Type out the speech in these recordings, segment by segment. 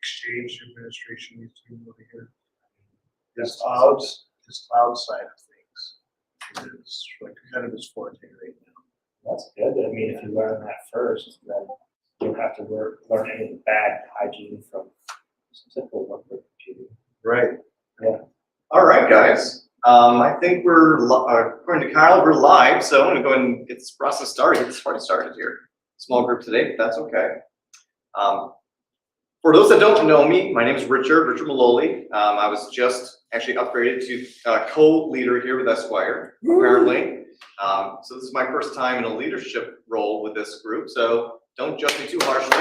Exchange administration needs to be over here. Yes. His cloud side of things is like kind of his forte right now. That's good. I mean, if you learn that first, then you don't have to learn any of the bad hygiene from typical workload computing. Right. Yeah. All right, guys. I think we're, according to Kyle, we're live. So I'm going to go ahead and get this process started, get this party started here. Small group today, but that's okay. For those that don't know me, my name is Richard Maloley. I was just actually upgraded to co-leader here with Esquire, apparently. So this is my first time in a leadership role with this group, so don't judge me too harshly.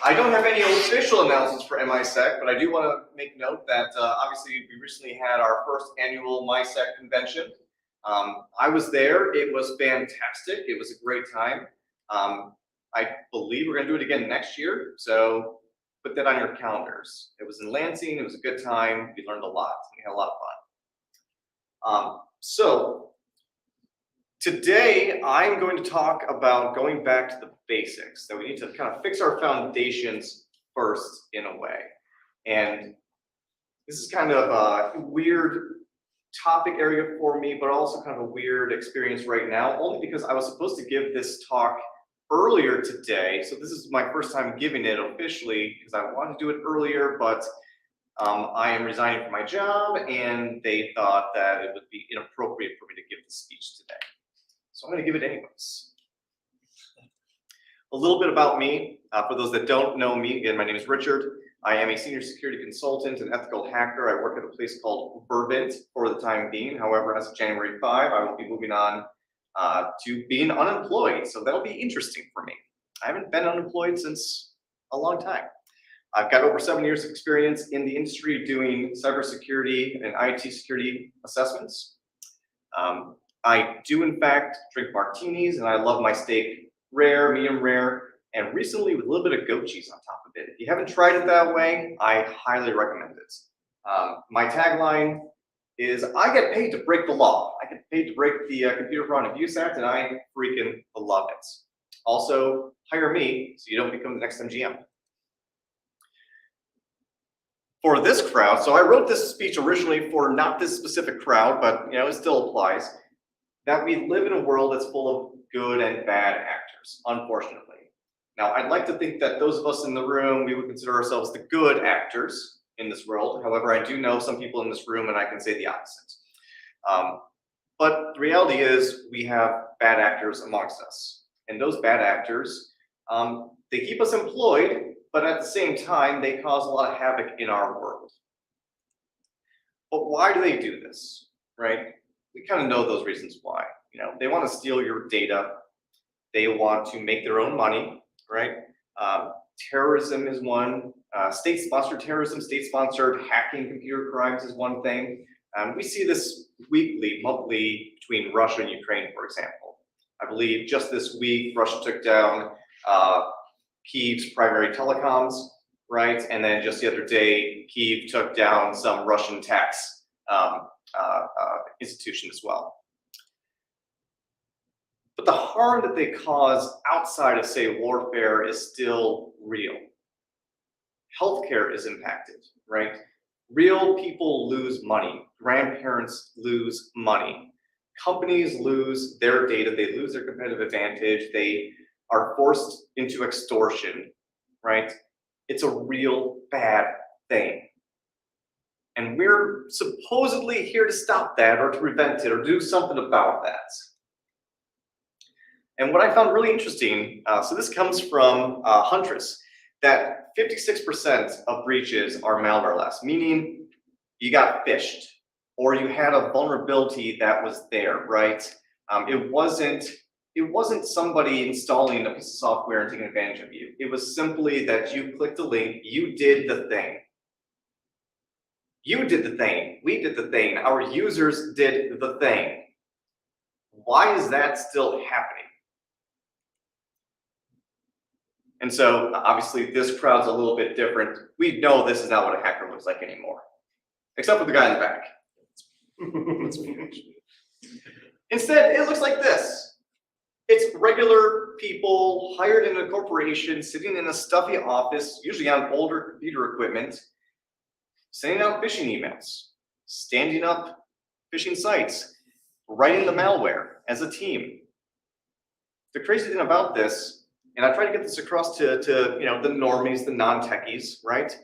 I don't have any official announcements for MISEC, but I do want to make note that obviously we recently had our first annual MISEC convention. I was there. It was fantastic. It was a great time. I believe we're going to do it again next year, so put that on your calendars. It was in Lansing. It was a good time. We learned a lot. We had a lot of fun. So today I'm going to talk about going back to the basics. That we need to kind of fix our foundations first in a way. And this is kind of a weird topic area for me, but also kind of a weird experience right now, only because I was supposed to give this talk earlier today. So this is my first time giving it officially because I wanted to do it earlier, but I am resigning from my job and they thought that it would be inappropriate for me to give the speech today. So I'm going to give it anyways. A little bit about me. For those that don't know me, again, my name is Richard. I am a senior security consultant and ethical hacker. I work at a place called Vervint for the time being. However, as of January 5, I will be moving on to being unemployed. So that'll be interesting for me. I haven't been unemployed since a long time. I've got over 7 years of experience in the industry doing cybersecurity and IT security assessments. I do, in fact, drink martinis, and I love my steak rare, medium rare, and recently with a little bit of goat cheese on top of it. If you haven't tried it that way, I highly recommend it. My tagline is, I get paid to break the law. I get paid to break the Computer Fraud and Abuse Act, and I freaking love it. Also, hire me so you don't become the next MGM. For this crowd, so I wrote this speech originally for not this specific crowd, but it still applies, that we live in a world that's full of good and bad actors, unfortunately. Now, I'd like to think that those of us in the room, we would consider ourselves the good actors in this world. However, I do know some people in this room, and I can say the opposite. But the reality is we have bad actors amongst us. And those bad actors, they keep us employed, but at the same time, they cause a lot of havoc in our world. But why do they do this, right? We kind of know those reasons why. They want to steal your data. They want to make their own money, right? Terrorism is one. State-sponsored terrorism, state-sponsored hacking computer crimes is one thing. We see this weekly, monthly between Russia and Ukraine, for example. I believe just this week, Russia took down Kiev's primary telecoms, right? And then just the other day, Kiev took down some Russian tax institution as well. But the harm that they cause outside of, say, warfare is still real. Healthcare is impacted, right? Real people lose money. Grandparents lose money. Companies lose their data. They lose their competitive advantage. They are forced into extortion, right? It's a real bad thing. And we're supposedly here to stop that or to prevent it or do something about that. And what I found really interesting, so this comes from Huntress, that 56% of breaches are malware-less, meaning you got phished or you had a vulnerability that was there, right? It wasn't somebody installing a piece of software and taking advantage of you. It was simply that you clicked a link, you did the thing. You did the thing, we did the thing, our users did the thing. Why is that still happening? And so obviously this crowd's a little bit different. We know this is not what a hacker looks like anymore, except for the guy in the back. Instead, it looks like this. It's regular people hired in a corporation, sitting in a stuffy office, usually on older computer equipment, sending out phishing emails, standing up phishing sites, writing the malware as a team. The crazy thing about this, and I try to get this across to the normies, the non-techies, right?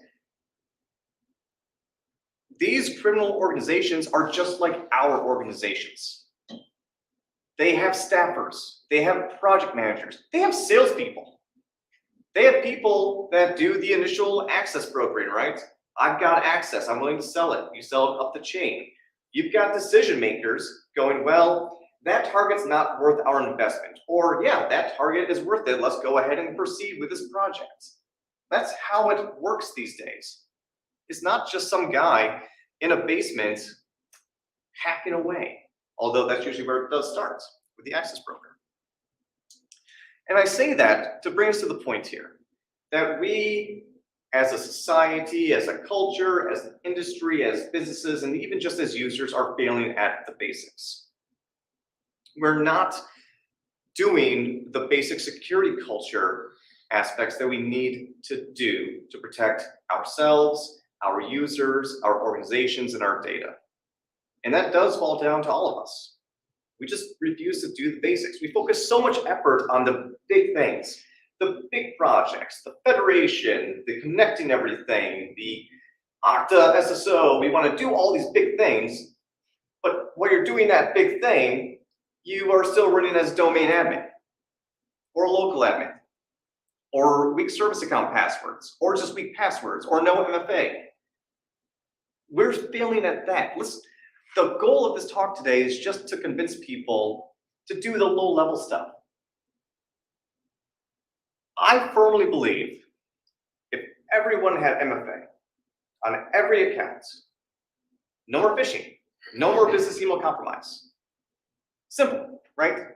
These criminal organizations are just like our organizations. They have staffers, they have project managers, they have salespeople. They have people that do the initial access brokering, right? I've got access, I'm willing to sell it. You sell it up the chain. You've got decision makers going, well, that target's not worth our investment. Or yeah, that target is worth it. Let's go ahead and proceed with this project. That's how it works these days. It's not just some guy in a basement hacking away. Although that's usually where it does start, with the access broker. And I say that to bring us to the point here, that we as a society, as a culture, as an industry, as businesses, and even just as users are failing at the basics. We're not doing the basic security culture aspects that we need to do to protect ourselves, our users, our organizations, and our data. And that does fall down to all of us. We just refuse to do the basics. We focus so much effort on the big things, the big projects, the federation, the connecting everything, the Okta SSO. We want to do all these big things, but while you're doing that big thing, you are still running as domain admin, or local admin, or weak service account passwords, or just weak passwords, or no MFA. We're failing at that. The goal of this talk today is just to convince people to do the low-level stuff. I firmly believe if everyone had MFA on every account, no more phishing, no more business email compromise. Simple, right?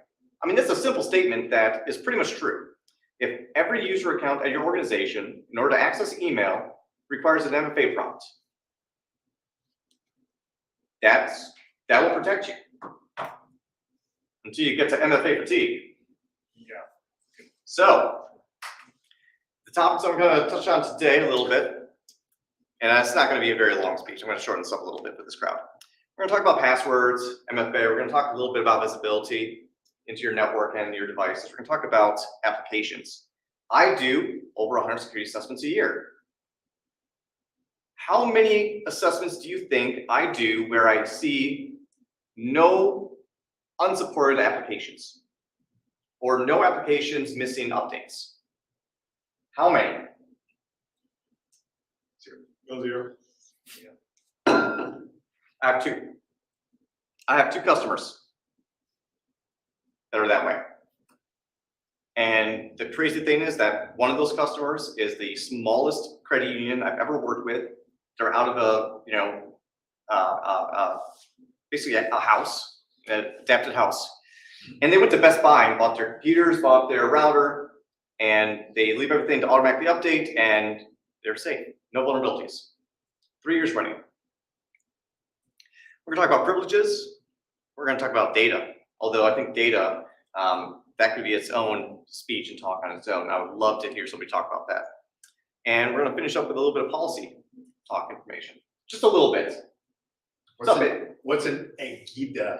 I mean, this is a simple statement that is pretty much true. If every user account at your organization, in order to access email, requires an MFA prompt, that will protect you until you get to MFA fatigue. Yeah. So, the topics I'm going to touch on today a little bit, and it's not going to be a very long speech. I'm going to shorten this up a little bit for this crowd. We're going to talk about passwords, MFA. We're going to talk a little bit about visibility into your network and your devices. We're going to talk about applications. I do over 100 security assessments a year. How many assessments do you think I do where I see no unsupported applications or no applications missing updates? How many? Zero. I have two. I have two customers that are that way. And the crazy thing is that one of those customers is the smallest credit union I've ever worked with. They're out of basically a house, an adapted house. And they went to Best Buy and bought their computers, bought their router, and they leave everything to automatically update, and they're safe. No vulnerabilities. 3 years running. We're gonna talk about privileges. We're gonna talk about data. Although I think data, that could be its own speech and talk on its own. I would love to hear somebody talk about that. And we're gonna finish up with a little bit of policy talk information. Just a little bit. What's an AGIDA?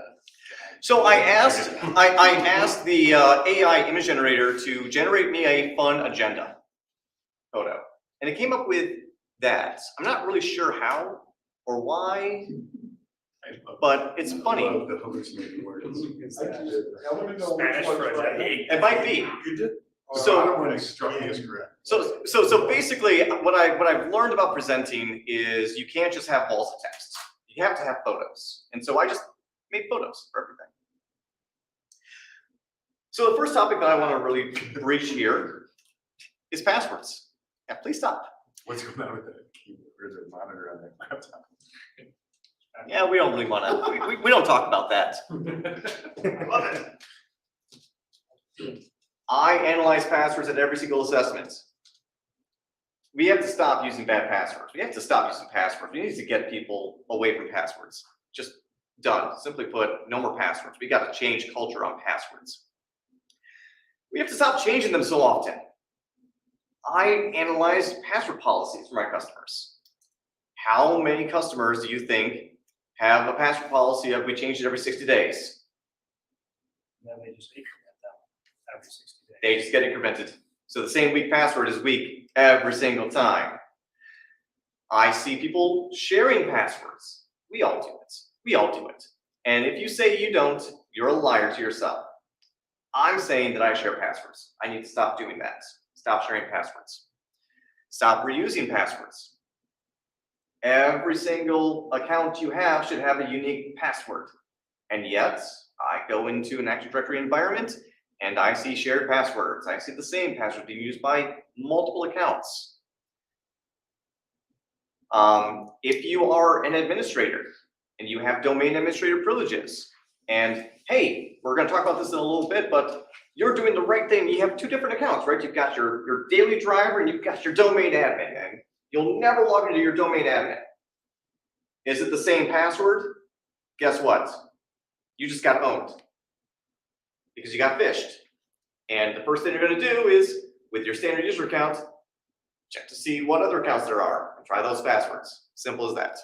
So I asked the AI image generator to generate me a fun agenda photo. And it came up with that. I'm not really sure how or why, but it's funny. I love the hallucinating words. I want to know Spanish which one's for right. It might be. You did? So- I don't want to struck me as correct. So basically, what I've learned about presenting is you can't just have balls of text. You have to have photos. And so I just made photos for everything. So the first topic that I want to really breach here is passwords. Yeah, please stop. What's going on with the keyboard or the monitor on that laptop? Yeah, we don't really want to. We don't talk about that. Love it. I analyze passwords at every single assessment. We have to stop using bad passwords. We have to stop using passwords. We need to get people away from passwords. Just done. Simply put, no more passwords. We got to change culture on passwords. We have to stop changing them so often. I analyze password policies for my customers. How many customers do you think have a password policy of we change it every 60 days? And then they just increment them every 60 days. They just get incremented. So the same weak password is weak every single time. I see people sharing passwords. We all do it. We all do it. And if you say you don't, you're a liar to yourself. I'm saying that I share passwords. I need to stop doing that. Stop sharing passwords. Stop reusing passwords. Every single account you have should have a unique password. And yet, I go into an Active Directory environment and I see shared passwords. I see the same password being used by multiple accounts. If you are an administrator and you have domain administrator privileges, and hey, we're going to talk about this in a little bit, but you're doing the right thing. You have two different accounts, right? You've got your daily driver and you've got your domain admin, and you'll never log into your domain admin. Is it the same password? Guess what? You just got owned because you got phished. And the first thing you're going to do is, with your standard user account, check to see what other accounts there are and try those passwords. Simple as that.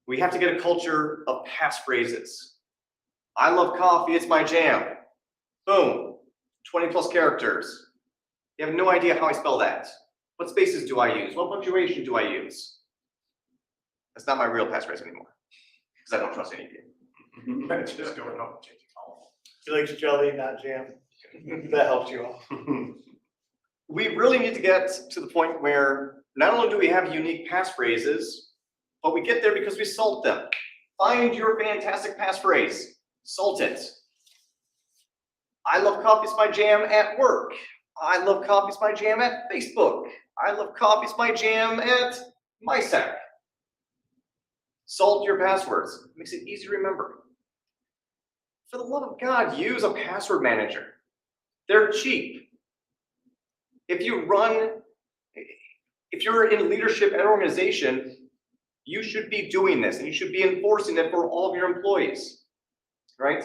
We have to get a culture of passphrases. I love coffee, it's my jam. Boom, 20 plus characters. You have no idea how I spell that. What spaces do I use? What punctuation do I use? That's not my real passphrase anymore, because I don't trust any of you. Just going up and changing all. He likes jelly, not jam. That helps you all. We really need to get to the point where not only do we have unique passphrases, but we get there because we salt them. Find your fantastic passphrase, salt it. I love coffee's my jam at work. I love coffee's my jam at Facebook. I love coffee's my jam at MySec. Salt your passwords. It makes it easy to remember. For the love of God, use a password manager. They're cheap. If you're in leadership at an organization, you should be doing this and you should be enforcing it for all of your employees, right?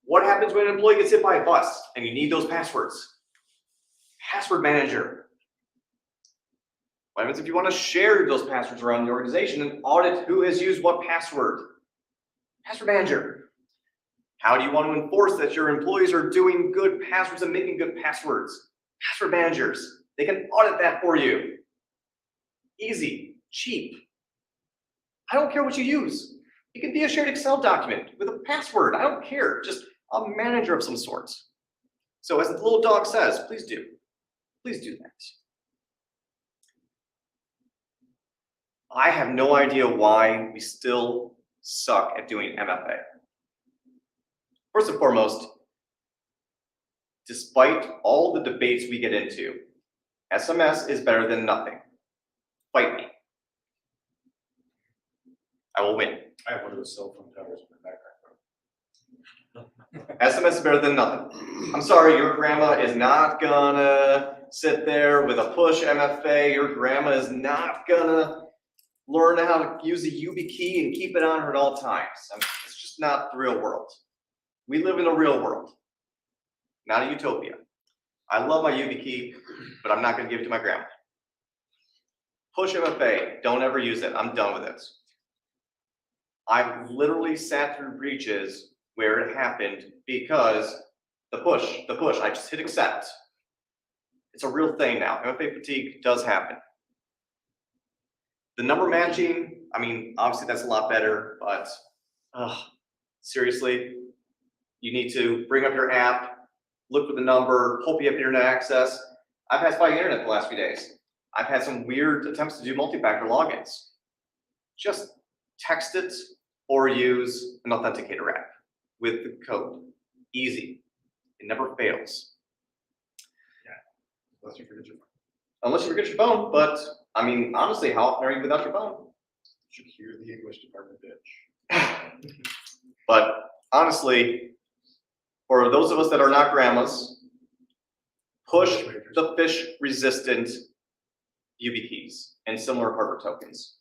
What happens when an employee gets hit by a bus and you need those passwords? Password manager. What happens if you want to share those passwords around the organization and audit who has used what password? Password manager. How do you want to enforce that your employees are doing good passwords and making good passwords? Password managers. They can audit that for you. Easy, cheap. I don't care what you use. It could be a shared Excel document with a password. I don't care. Just a manager of some sort. So as the little dog says, please do. Please do that. I have no idea why we still suck at doing MFA. First and foremost, despite all the debates we get into, SMS is better than nothing. Fight me. I will win. I have one of those cell phone towers in the background. SMS is better than nothing. I'm sorry, your grandma is not gonna sit there with a push MFA. Your grandma is not gonna learn how to use a YubiKey and keep it on her at all times. It's just not the real world. We live in a real world, not a utopia. I love my YubiKey, but I'm not gonna give it to my grandma. Push MFA, don't ever use it. I'm done with it. I've literally sat through breaches where it happened because the push, I just hit accept. It's a real thing now. MFA fatigue does happen. The number matching, I mean, obviously that's a lot better, but seriously, you need to bring up your app, look for the number, hope you have internet access. I've had spotty internet the last few days. I've had some weird attempts to do multi-factor logins. Just text it or use an authenticator app with the code. Easy. It never fails. Unless you forget your phone. Unless you forget your phone, but I mean, honestly, how often are you without your phone? You should hear the English department bitch. But honestly, for those of us that are not grandmas, push the phish-resistant YubiKeys and similar hardware tokens.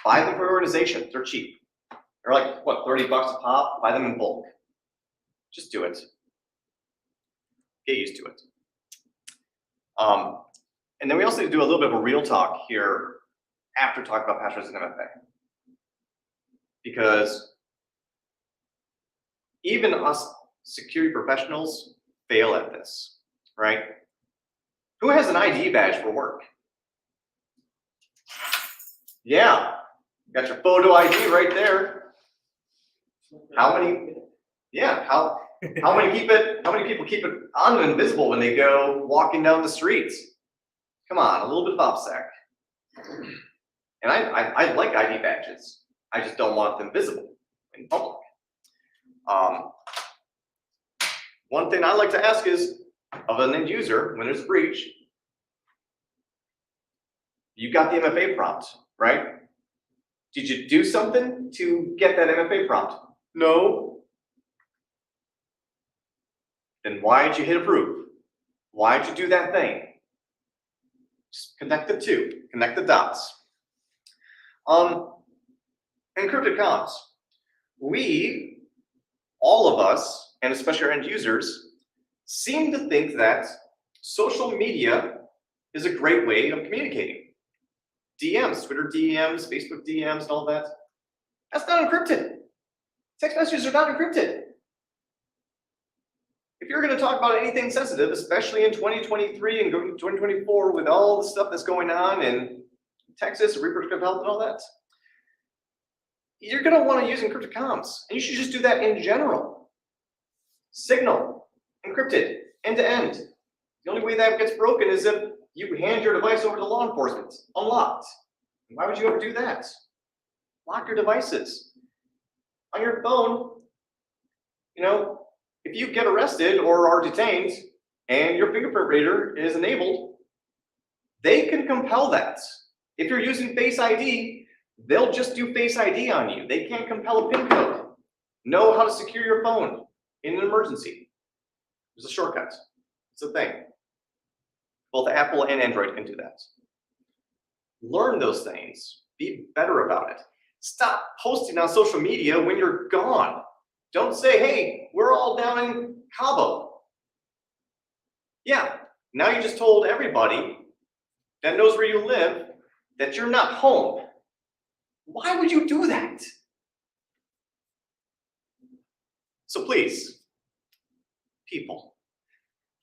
Buy them for your organization. They're cheap. They're like, what, $30 a pop? Buy them in bulk. Just do it. Get used to it. And then we also need to do a little bit of a real talk here after talking about passwords and MFA. Because even us security professionals fail at this, right? Who has an ID badge for work? Yeah, got your photo ID right there. How many? Yeah, how many people keep it on and invisible when they go walking down the streets? Come on, a little bit of OPSEC. And I like ID badges. I just don't want them visible in public. One thing I like to ask is, of an end user, when there's a breach, you got the MFA prompt, right? Did you do something to get that MFA prompt? No. Then why did you hit approve? Why did you do that thing? Just connect the two, connect the dots. Encrypted comms. We, all of us, and especially our end users, seem to think that social media is a great way of communicating. DMs, Twitter DMs, Facebook DMs, and all that. That's not encrypted. Text messages are not encrypted. If you're going to talk about anything sensitive, especially in 2023 and going to 2024 with all the stuff that's going on in Texas, reproductive health and all that, you're going to want to use encrypted comms. And you should just do that in general. Signal, encrypted, end to end. The only way that gets broken is if you hand your device over to law enforcement, unlocked. Why would you ever do that? Lock your devices. On your phone, you know, if you get arrested or are detained and your fingerprint reader is enabled, they can compel that. If you're using Face ID, they'll just do Face ID on you. They can't compel a PIN code. Know how to secure your phone in an emergency. There's a shortcut. It's a thing. Both Apple and Android can do that. Learn those things. Be better about it. Stop posting on social media when you're gone. Don't say, hey, we're all down in Cabo. Yeah, now you just told everybody that knows where you live that you're not home. Why would you do that? So please, people,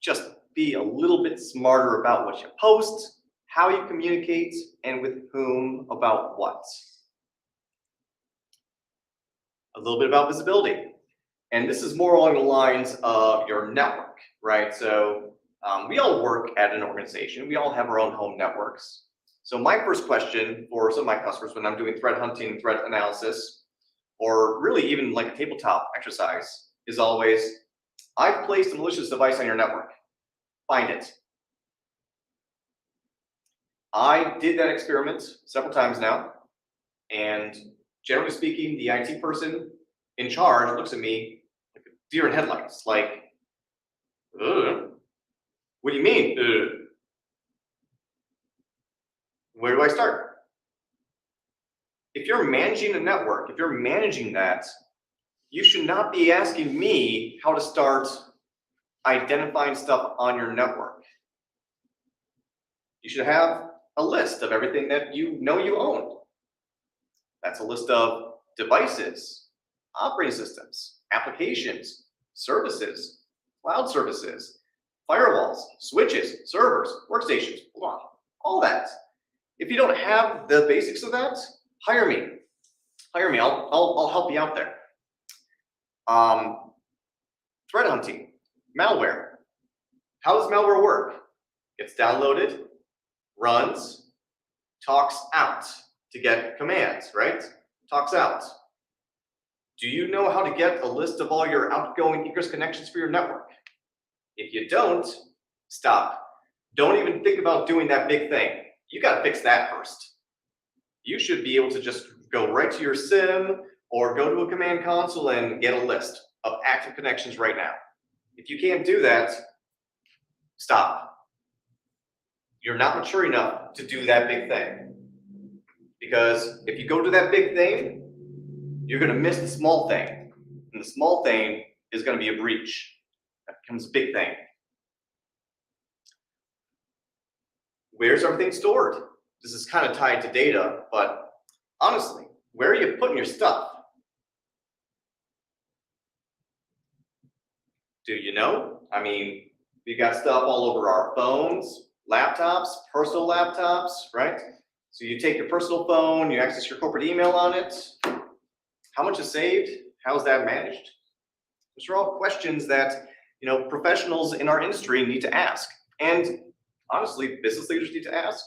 just be a little bit smarter about what you post, how you communicate, and with whom about what. A little bit about visibility. And this is more along the lines of your network, right? So we all work at an organization. We all have our own home networks. So my first question for some of my customers when I'm doing threat hunting, threat analysis, or really even like a tabletop exercise is always, I've placed a malicious device on your network. Find it. I did that experiment several times now. And generally speaking, the IT person in charge looks at me like a deer in headlights, like, ugh. What do you mean? Ugh. Where do I start? If you're managing a network, if you're managing that, you should not be asking me how to start identifying stuff on your network. You should have a list of everything that you know you own. That's a list of devices, operating systems, applications, services, cloud services, firewalls, switches, servers, workstations, blah, all that. If you don't have the basics of that, hire me. Hire me. I'll help you out there. Threat hunting, malware. How does malware work? Gets downloaded, runs, talks out to get commands, right? Talks out. Do you know how to get a list of all your outgoing egress connections for your network? If you don't, stop. Don't even think about doing that big thing. You got to fix that first. You should be able to just go right to your SIM or go to a command console and get a list of active connections right now. If you can't do that, stop. You're not mature enough to do that big thing. Because if you go to that big thing, you're going to miss the small thing. And the small thing is going to be a breach. That becomes a big thing. where's everything stored? This is kind of tied to data, but honestly, where are you putting your stuff? Do you know? I mean, we got stuff all over our phones, laptops, personal laptops, right? So you take your personal phone, you access your corporate email on it. How much is saved? How's that managed? Those are all questions that, you know, professionals in our industry need to ask. And honestly, business leaders need to ask,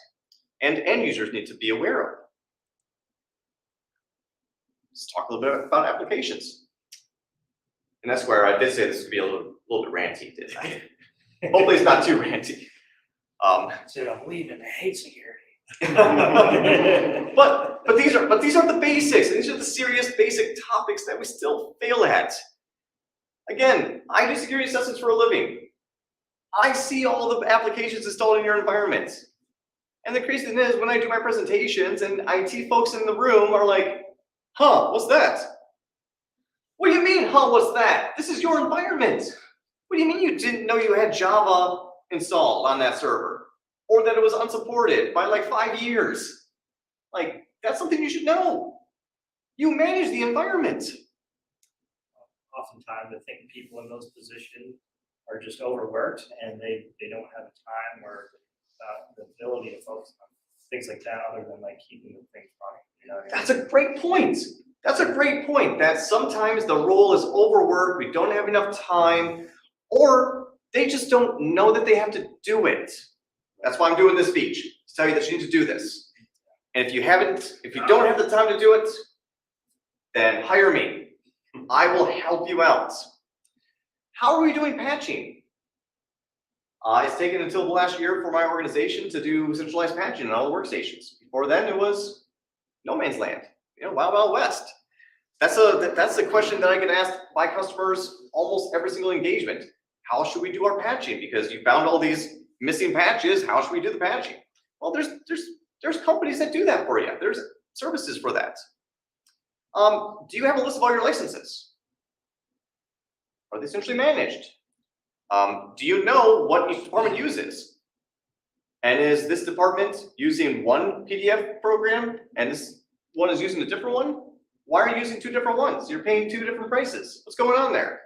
and end users need to be aware of. Let's talk a little bit about applications. And that's where I did say this could be a little bit ranty, didn't I? Hopefully it's not too ranty. So I'm leaving, I hate security. but these are the basics, and these are the serious basic topics that we still fail at. Again, I do security assessments for a living. I see all the applications installed in your environment. And the crazy thing is, when I do my presentations and IT folks in the room are like, huh, what's that? What do you mean, huh, what's that? This is your environment. What do you mean you didn't know you had Java installed on that server? Or that it was unsupported by like 5 years? Like, that's something you should know. You manage the environment. Oftentimes, I think people in those positions are just overworked and they don't have the time or the ability to focus on things like that other than like keeping the things running. You know what I mean? That's a great point. That's a great point, that sometimes the role is overworked, we don't have enough time, or they just don't know that they have to do it. That's why I'm doing this speech, to tell you that you need to do this. And if you don't have the time to do it, then hire me. I will help you out. How are we doing patching? It's taken until the last year for my organization to do centralized patching on all the workstations. Before then, it was no man's land, you know, wild, wild west. That's a question that I get asked by customers almost every single engagement. How should we do our patching? Because you found all these missing patches. How should we do the patching? Well, there's companies that do that for you. There's services for that. Do you have a list of all your licenses? Are they centrally managed? Do you know what each department uses? And is this department using one PDF program and this one is using a different one? Why are you using two different ones? You're paying two different prices. What's going on there?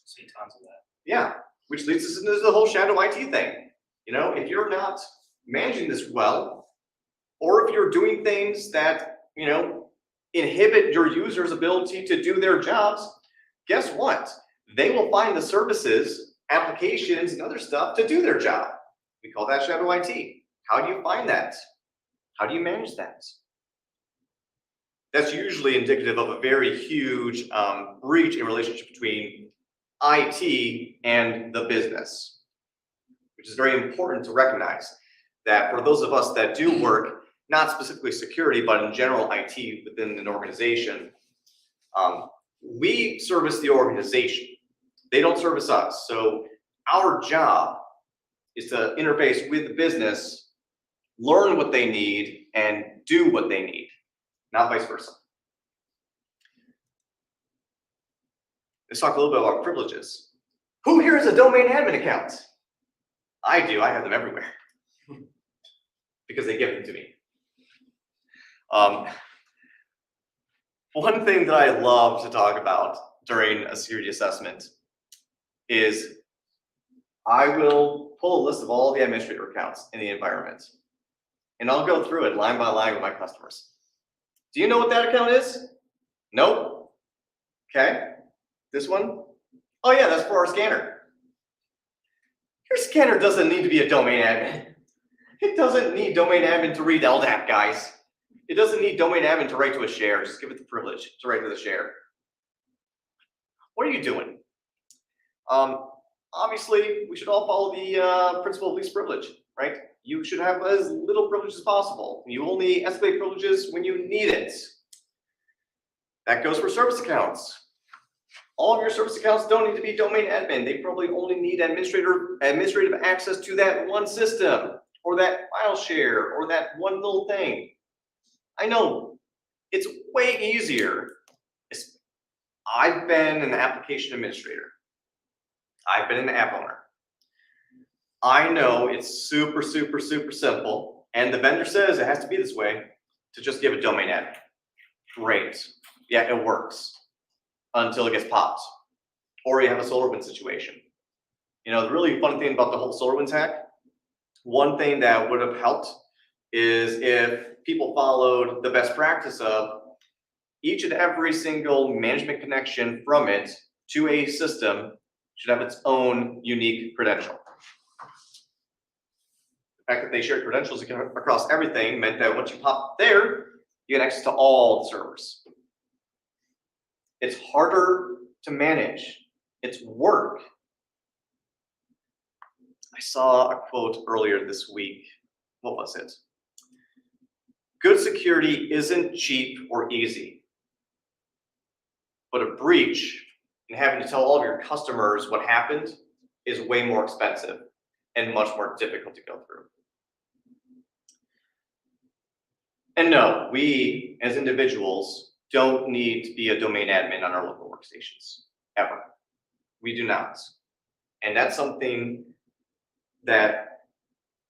See tons of that. Yeah, which leads us into the whole shadow IT thing. You know, if you're not managing this well, or if you're doing things that, you know, inhibit your users' ability to do their jobs, guess what? They will find the services, applications, and other stuff to do their job. We call that shadow IT. How do you find that? How do you manage that? That's usually indicative of a very huge breach in relationship between IT and the business, which is very important to recognize that for those of us that do work, not specifically security, but in general IT within an organization, we service the organization. They don't service us. So our job is to interface with the business, learn what they need, and do what they need, not vice versa. Let's talk a little bit about privileges. Who here has a domain admin account? I do, I have them everywhere. Because they give them to me. One thing that I love to talk about during a security assessment is I will pull a list of all the administrator accounts in the environment. And I'll go through it line by line with my customers. Do you know what that account is? Nope. Okay. This one? Oh yeah, that's for our scanner. Your scanner doesn't need to be a domain admin. It doesn't need domain admin to read LDAP, guys. It doesn't need domain admin to write to a share. Just give it the privilege to write to the share. What are you doing? Obviously, we should all follow the principle of least privilege, right? You should have as little privilege as possible. You only escalate privileges when you need it. That goes for service accounts. All of your service accounts don't need to be domain admin. They probably only need administrative access to that one system, or that file share, or that one little thing. I know, it's way easier. I've been an application administrator. I've been an app owner. I know it's super, super, super simple, and the vendor says it has to be this way, to just give a domain admin. Great. Yeah, it works until it gets popped, or you have a SolarWinds situation. You know, the really fun thing about the whole SolarWinds hack, one thing that would have helped is if people followed the best practice of each and every single management connection from it to a system should have its own unique credential. The fact that they shared credentials across everything meant that once you pop there, you get access to all the servers. It's harder to manage. It's work. I saw a quote earlier this week. What was it? Good security isn't cheap or easy, but a breach and having to tell all of your customers what happened is way more expensive and much more difficult to go through. And no, we as individuals don't need to be a domain admin on our local workstations, ever. We do not. And that's something that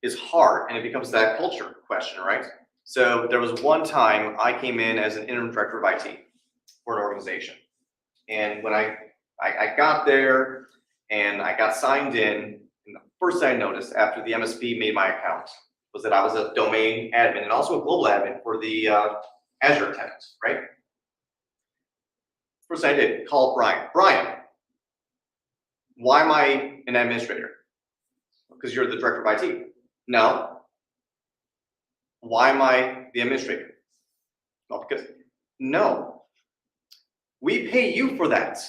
is hard, and it becomes that culture question, right? So there was one time I came in as an interim director of IT for an organization. And when I got there and I got signed in, and the first thing I noticed after the MSP made my account was that I was a domain admin and also a global admin for the Azure tenant, right? First thing I did, call Brian. Brian, why am I an administrator? Because you're the director of IT. No. Why am I the administrator? Well, because, no. We pay you for that.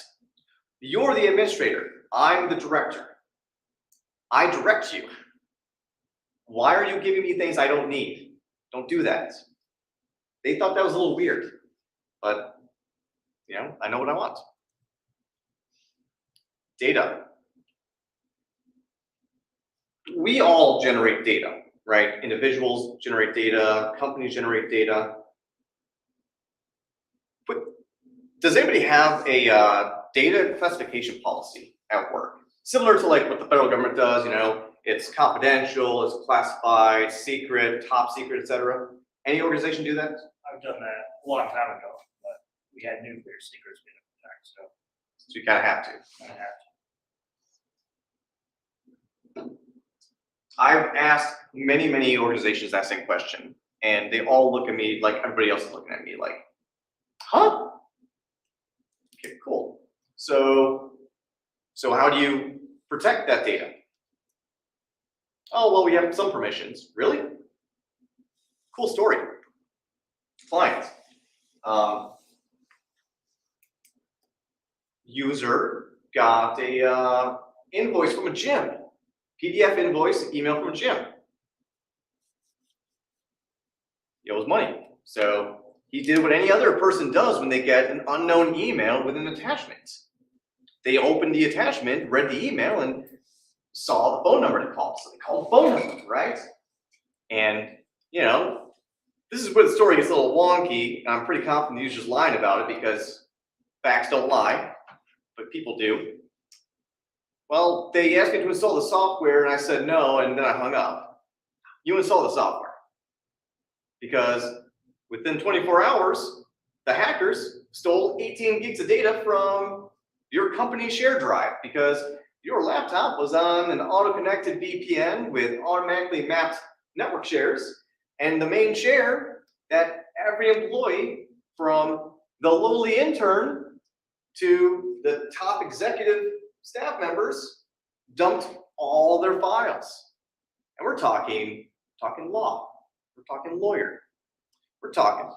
You're the administrator. I'm the director. I direct you. Why are you giving me things I don't need? Don't do that. They thought that was a little weird, but you know, I know what I want. Data. We all generate data, right? Individuals generate data, companies generate data. But does anybody have a data classification policy at work? Similar to like what the federal government does, you know, it's confidential, it's classified, secret, top secret, etc. Any organization do that? I've done that a long time ago, but we had nuclear secrets being attacked, so So you kind of have to. I have to. I've asked many, many organizations that same question, and they all look at me like everybody else is looking at me like, huh? Okay, cool. So how do you protect that data? Oh, well, we have some permissions. Really? Cool story. Client. User got a invoice from a gym. PDF invoice, email from a gym. It was money. So he did what any other person does when they get an unknown email with an attachment. They opened the attachment, read the email, and saw the phone number to call. So they called the phone number, right? And, you know, this is where the story gets a little wonky, and I'm pretty confident the user's lying about it because facts don't lie, but people do. Well, they asked me to install the software, and I said no, and then I hung up. You install the software. Because within 24 hours, the hackers stole 18 gigs of data from your company's share drive because your laptop was on an auto-connected VPN with automatically mapped network shares, and the main share that every employee from the lowly intern to the top executive staff members dumped all their files. And we're talking law, we're talking lawyer, we're talking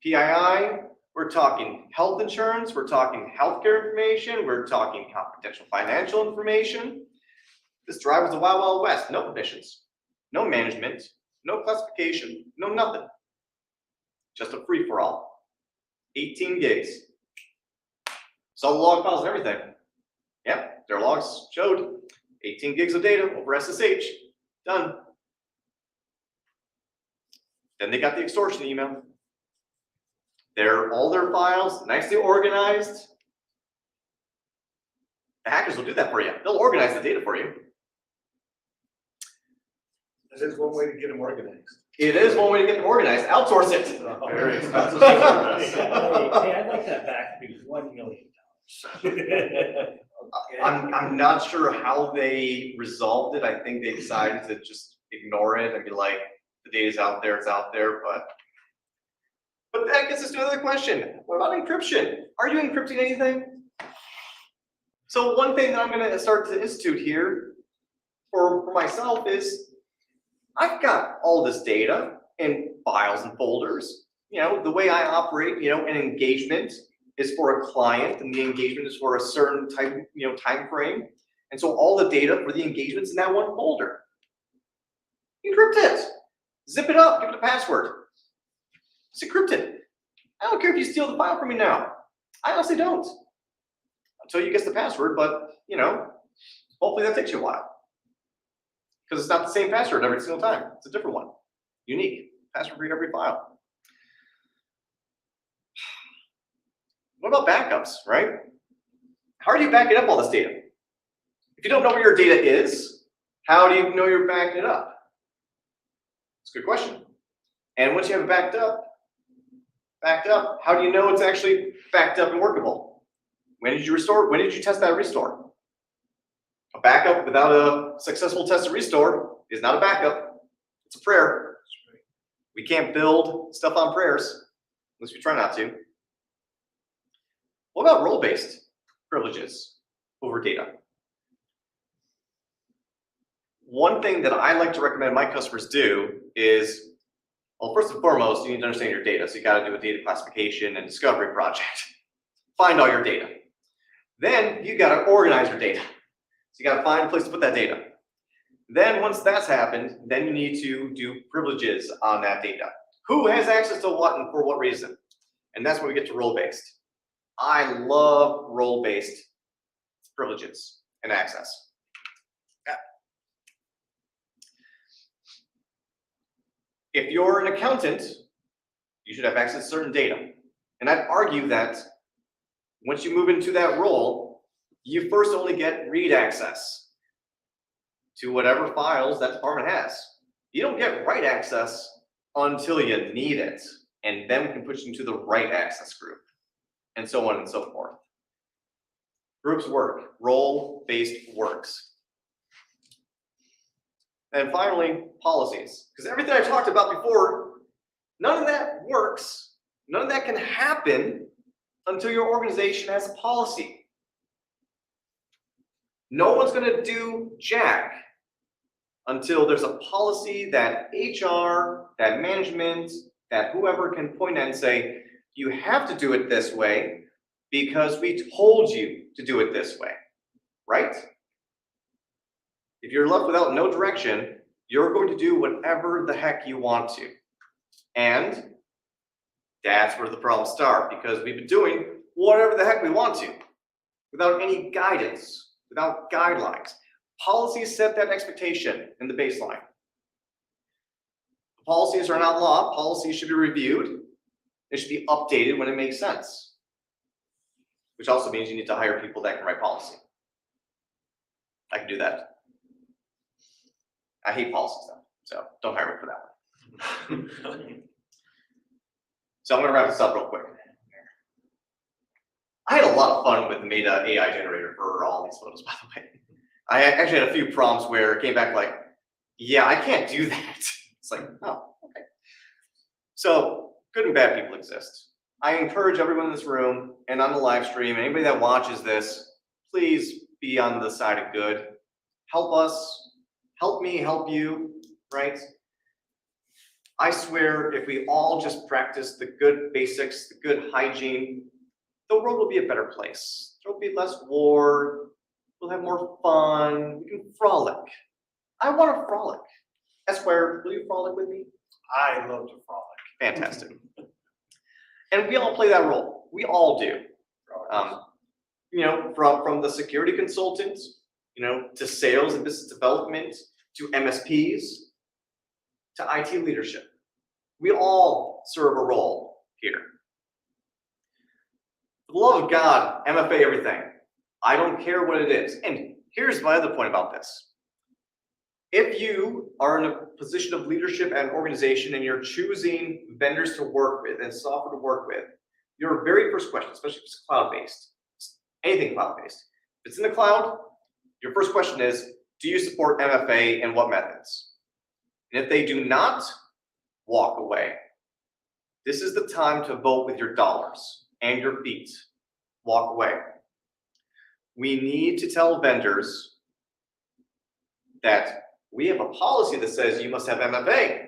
PII, we're talking health insurance, we're talking healthcare information, we're talking confidential financial information. This drive was the Wild Wild West, no permissions, no management, no classification, no nothing. Just a free-for-all. 18 gigs. Saw the log files and everything. Yep, their logs showed 18 gigs of data over SSH. Done. Then they got the extortion email. All their files, nicely organized. The hackers will do that for you. They'll organize the data for you. This is one way to get them organized. It is one way to get them organized. Outsource it. Very expensive. Hey, I'd like that back to be $1 million. I'm not sure how they resolved it. I think they decided to just ignore it and be like, the data's out there, it's out there, but that gets us to another question. What about encryption? Are you encrypting anything? So one thing that I'm gonna start to institute here for myself is I've got all this data in files and folders. You know, the way I operate, you know, an engagement is for a client and the engagement is for a certain type, you know, time frame. And so all the data for the engagement's in that one folder. Encrypt it. Zip it up, give it a password. It's encrypted. I don't care if you steal the file from me now. I honestly don't. Until you guess the password, but you know, hopefully that takes you a while. Because it's not the same password every single time. It's a different one. Unique. Password for every file. What about backups, right? How are you backing up all this data? If you don't know where your data is, how do you know you're backing it up? It's a good question. And once you have it backed up, how do you know it's actually backed up and workable? When did you restore? When did you test that restore? A backup without a successful test and restore is not a backup. It's a prayer. We can't build stuff on prayers, unless we try not to. What about role-based privileges over data? One thing that I like to recommend my customers do is, well, first and foremost, you need to understand your data. So you got to do a data classification and discovery project. Find all your data. Then you got to organize your data. So you got to find a place to put that data. Then once that's happened, then you need to do privileges on that data. Who has access to what and for what reason? And that's when we get to role-based. I love role-based privileges and access. If you're an accountant, you should have access to certain data. And I'd argue that once you move into that role, you first only get read access to whatever files that department has. You don't get write access until you need it. And then we can put you into the write access group, and so on and so forth. Groups work, role-based works. And finally, policies. Because everything I talked about before, none of that works. None of that can happen until your organization has a policy. No one's going to do jack until there's a policy that HR, that management, that whoever can point at and say, you have to do it this way because we told you to do it this way, right? If you're left without no direction, you're going to do whatever the heck you want to. And that's where the problems start, because we've been doing whatever the heck we want to without any guidance, without guidelines. Policies set that expectation in the baseline. Policies are not law. Policies should be reviewed. They should be updated when it makes sense, which also means you need to hire people that can write policy. I can do that. I hate policy stuff, so don't hire me for that one. So I'm going to wrap this up real quick. I had a lot of fun with the Meta AI generator for all these photos, by the way. I actually had a few prompts where it came back like, yeah, I can't do that. It's like, oh, okay. So good and bad people exist. I encourage everyone in this room and on the live stream, anybody that watches this, please be on the side of good. Help us, help me, help you, right? I swear if we all just practice the good basics, the good hygiene, the world will be a better place. There will be less war, we'll have more fun, we can frolic. I want to frolic. Esquire, will you frolic with me? I love to frolic. Fantastic. And we all play that role. We all do. You know, from the security consultants, you know, to sales and business development, to MSPs, to IT leadership. We all serve a role here. For the love of God, MFA everything. I don't care what it is. And here's my other point about this. If you are in a position of leadership and organization and you're choosing vendors to work with and software to work with, your very first question, especially if it's cloud-based, anything cloud-based, if it's in the cloud, your first question is, do you support MFA and what methods? And if they do not, walk away. This is the time to vote with your dollars and your feet. Walk away. We need to tell vendors that we have a policy that says you must have MFA.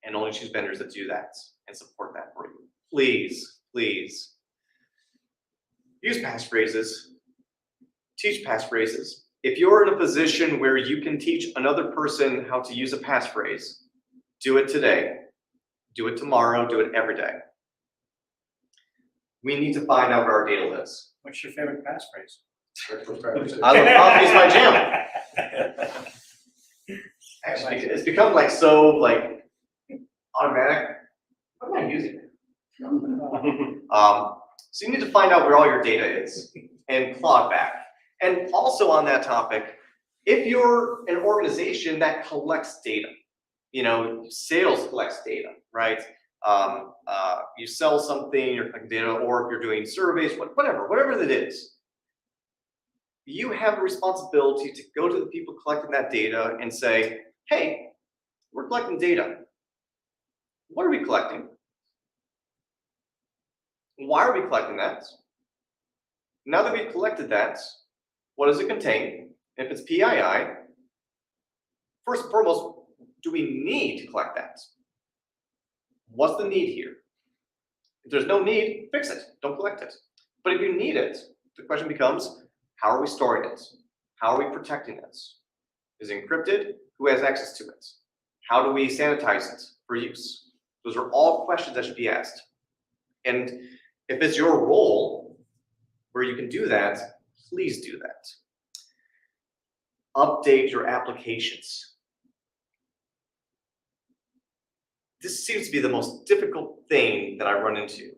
And only choose vendors that do that and support that for you. Please, please. Use passphrases. Teach passphrases. If you're in a position where you can teach another person how to use a passphrase, do it today. Do it tomorrow. Do it every day. We need to find out where our data lives. What's your favorite passphrase? I love coffee is my jam. Actually, it's become like so like automatic. What am I using? So you need to find out where all your data is and claw it back. And also on that topic, if you're an organization that collects data, you know, sales collects data, right? You sell something, you're collecting data, or if you're doing surveys, whatever it is, you have a responsibility to go to the people collecting that data and say, hey, we're collecting data. What are we collecting? Why are we collecting that? Now that we've collected that, what does it contain? If it's PII, first and foremost, do we need to collect that? What's the need here? If there's no need, fix it. Don't collect it. But if you need it, the question becomes, how are we storing it? How are we protecting it? Is it encrypted? Who has access to it? How do we sanitize it for use? Those are all questions that should be asked. And if it's your role where you can do that, please do that. Update your applications. This seems to be the most difficult thing that I run into.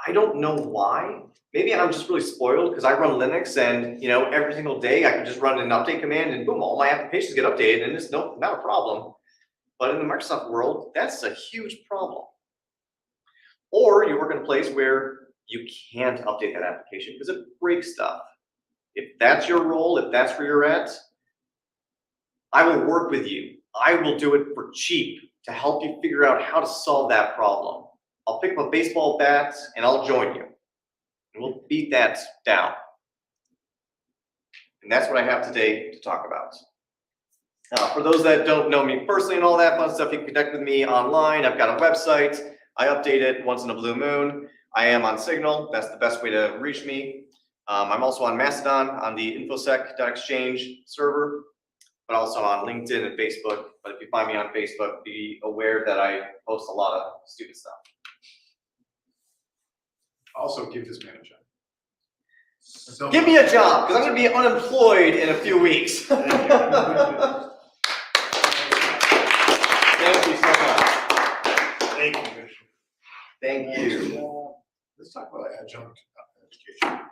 I don't know why. Maybe I'm just really spoiled because I run Linux and, you know, every single day I can just run an update command and boom, all my applications get updated and it's not a problem. But in the Microsoft world, that's a huge problem. Or you work in a place where you can't update that application because it breaks stuff. If that's your role, if that's where you're at, I will work with you. I will do it for cheap to help you figure out how to solve that problem. I'll pick up a baseball bat and I'll join you. And we'll beat that down. And that's what I have today to talk about. For those that don't know me personally and all that fun stuff, you can connect with me online. I've got a website. I update it once in a blue moon. I am on Signal. That's the best way to reach me. I'm also on Mastodon on the infosec.exchange server, but also on LinkedIn and Facebook. But if you find me on Facebook, be aware that I post a lot of stupid stuff. Also, give this man a job. So Give me a job, because I'm going to be unemployed in a few weeks. Thank you so much. Thank you, Richard. Thank you. Let's talk about adjunct education.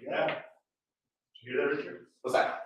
Yeah. Did you hear that, Richard? What's that?